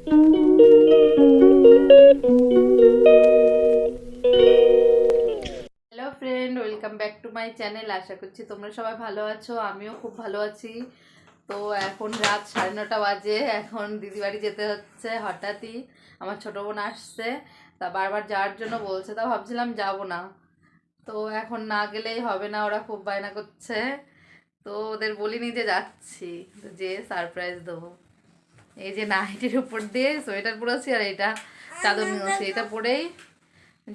Hello friend, welcome back to my channel. আশা করছি তোমরা সবাই ভালো আছো, আমিও খুব ভালো আছি। তো এখন রাত 9:30 বাজে। এখন দিদি বাড়ি যেতে হচ্ছে। হঠাৎই আমার ছোটো বোন আসছে, তা বারবার যাওয়ার জন্য বলছে, তা ভাবছিলাম যাব না। তো এখন না গেলেই হবে না, ওরা খুব বায়না করছে। তো ওদের বলিনি যে যাচ্ছি, তো যে সারপ্রাইজ দেবো। এই যে নাইটির উপর দিয়ে সোয়েটার পরেছি আর এটা চাদর নিয়েছি, এটা পরেই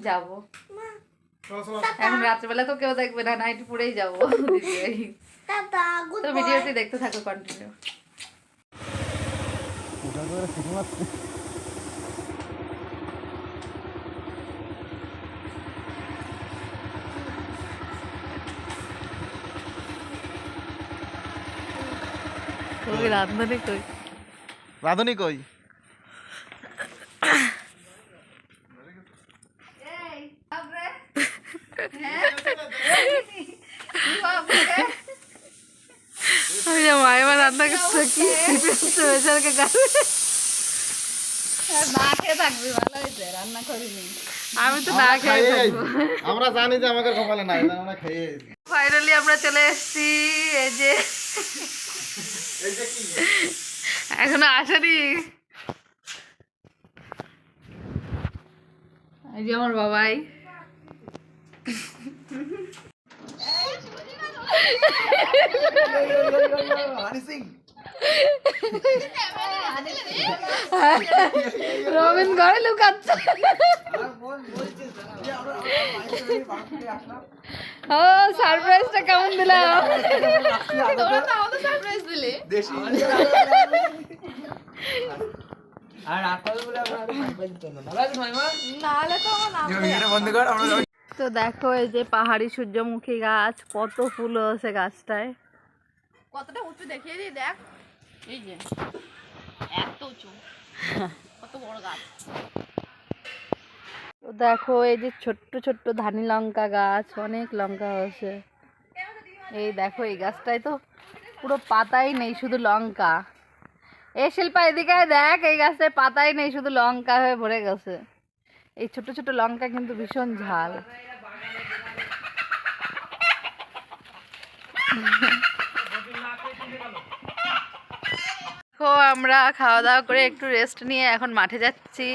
যাব। এখন রাত্রেবেলা তো কেউ দেখবে না, নাইট পরেই যাবো দিদি বাড়ি। তো ভিডিওটি দেখতে থাকো কন্টিনিউ। রাধুনি কই? রাধুনি কই? মায়ের রান্না করছে কি স্পেশালকে গাছে না খেয়ে থাকবি, ভালো হয়েছে রান্না করিনি। আমি তো না খেয়ে থাকবো। আমরা জানি যে আমাদের কপালে নাই, আমরা খেয়ে ফাইনালি আমরা চলে এসেছি। এই যে এখনো আসেনি। এই যে আমার বাবাই। রবিন ঘরে লুকাচ্ছে। ও সারপ্রাইজটা কেমন দিলাম? তোরা তো আমাদের সারপ্রাইজ দিলি। আর আকাল বলে আমরা সারপ্রাইজ দিতে না। নালে তো আমার বন্ধ কর। আমরা তো দেখো এই যে পাহাড়ি সূর্যমুখী গাছ, কত ফুল আছে গাছটায়। কতটা উঁচু দেখিয়ে দিই, দেখ এই যে এত উঁচু, কত বড় গাছ। তো দেখো এই যে ছোট্ট ছোট্ট ধানি লঙ্কা গাছ, অনেক লঙ্কা হয়েছে। এই দেখো এই গাছটায় তো পুরো পাতাই নেই, শুধু লঙ্কা। এই শিল্পা এদিকে দেখ, এই গাছটায় পাতাই নেই, শুধু লঙ্কা হয়ে ভরে গেছে। এই ছোট ছোট লঙ্কা কিন্তু ভীষণ ঝাল। তো আমরা খাওয়া দাওয়া করে একটু রেস্ট নিয়ে এখন মাঠে যাচ্ছি।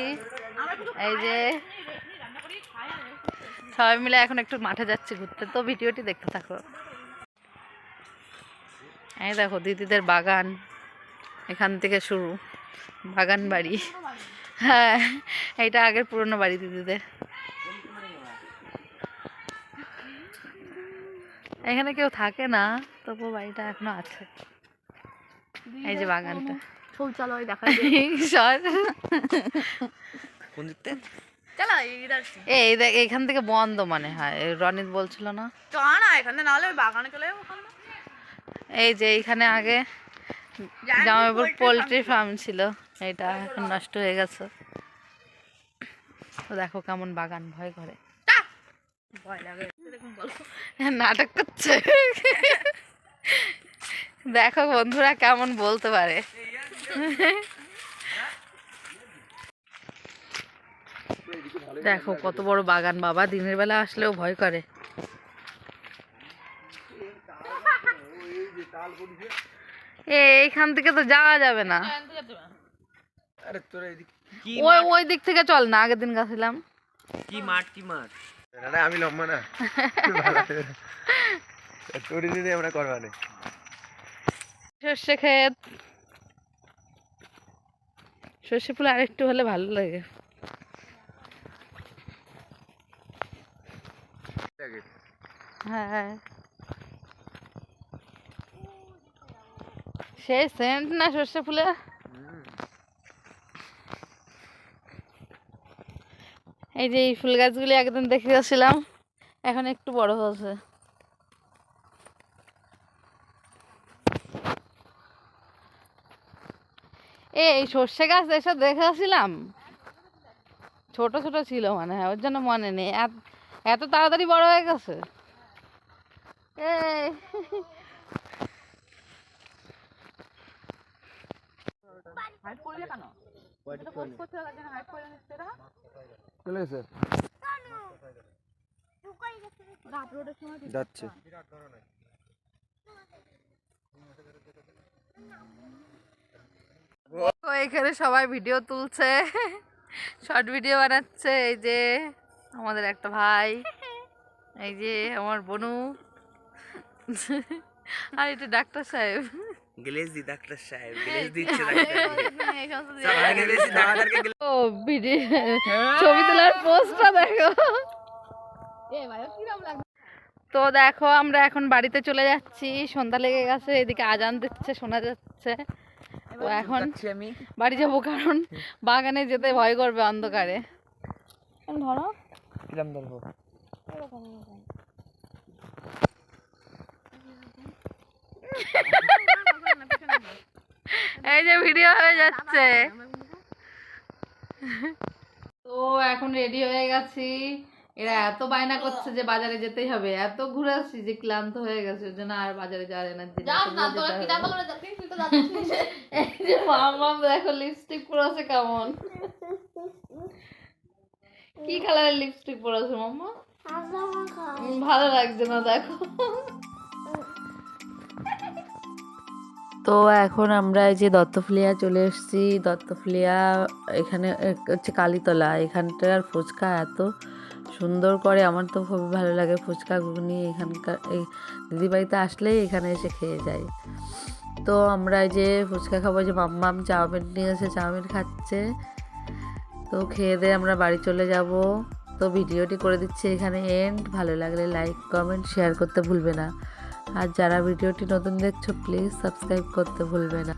এই যে সবাই মিলে এখন একটু মাঠে যাচ্ছি ঘুরতে, তো ভিডিওটি দেখতে থাকো। এই দেখো দিদিদের বাগান, এখান থেকে শুরু, বাগান বাড়ি। হ্যাঁ, এটা আগের পুরনো বাড়ি দিদিদের। এখানে কেউ থাকে না, তবু বাড়িটা এখনো আছে। এই যে বাগানটা শৌচালয় দেখা এই দেখ, এখান থেকে বন্ধ মনে হয়, রনিত বলছিল না। এখানে না হলে বাগানে চলে যাবো। এই যে এইখানে আগে জামাইপুর পোলট্রি ফার্ম ছিল, এটা এখন নষ্ট হয়ে গেছে। তো দেখো কেমন বাগান, ভয় করে, ভয় লাগে, নাটক করছে। দেখো বন্ধুরা কেমন বলতে পারে। দেখো কত বড় বাগান, বাবা দিনের বেলা আসলেও ভয় করে। এইখান থেকে তো যাওয়া যাবে না, ওই ওই দিক থেকে চল না, আগের দিন গেছিলাম। কি মাঠ, কি মাঠ? আমি লম্বা না, তোরে দিদি আমরা করবানে। সর্ষে ক্ষেত, সর্ষে ফুল আরেকটু হলে ভালো লাগে। হ্যাঁ, সেই সেন্ট না সর্ষে ফুলে। এই যে এই ফুল গাছগুলি একদিন দেখে গেছিলাম, এখন একটু বড় হয়েছে। এই সর্ষে গাছ এসব দেখে আসছিলাম, ছোট ছোট ছিল মানে, হয় ওর জন্য মনে নেই, এত তাড়াতাড়ি বড় হয়ে গেছে। চলে গেছে যাচ্ছে তো এখানে সবাই ভিডিও তুলছে, শর্ট ভিডিও বানাচ্ছে। এই যে আমাদের একটা ভাই, এই যে আমার বোনু, আর এটা ডাক্তার সাহেব। গ্লেজ দি ডাক্তার সাহেব, গ্লেজ দিচ্ছে ও ভিডিও ছবি তোলার পোস্টটা দেখো। তো দেখো আমরা এখন বাড়িতে চলে যাচ্ছি, সন্ধ্যা লেগে গেছে, এদিকে আজান দিচ্ছে শোনা যাচ্ছে। তো এখন আমি বাড়ি যাবো, কারণ বাগানে যেতে ভয় করবে অন্ধকারে। ধরো কিরাম ধরবো এই যে ভিডিও হয়ে যাচ্ছে। তো এখন রেডি হয়ে গেছি, এরা এত বায়না করছে যে বাজারে যেতেই হবে, এত ঘুরেছি যে ক্লান্ত হয়ে গেছে, ওই জন্য আর বাজারে যাওয়ার এনার্জি নেই। এই যে মামা দেখো লিপস্টিক পরেছে কেমন, কি কালারের লিপস্টিক পরেছে মাম্মা, ভালো লাগছে না দেখো। তো এখন আমরা এই যে দত্তফুলিয়া চলে এসেছি। দত্তফুলিয়া এখানে হচ্ছে কালীতলা, এখানটার ফুচকা এত সুন্দর করে, আমার তো খুবই ভালো লাগে ফুচকা ঘুগনি। এখানকার এই দিদিবাড়িতে আসলেই এখানে এসে খেয়ে যাই। তো আমরা এই যে ফুচকা খাবো, যে মাম্মাম চাউমিন নিয়ে এসে চাউমিন খাচ্ছে। তো খেয়ে দিয়ে আমরা বাড়ি চলে যাব। তো ভিডিওটি করে দিচ্ছি এখানে এন্ড। ভালো লাগলে লাইক কমেন্ট শেয়ার করতে ভুলবে না, আর যারা ভিডিওটি নতুন দেখছো প্লিজ সাবস্ক্রাইব করতে ভুলবে না।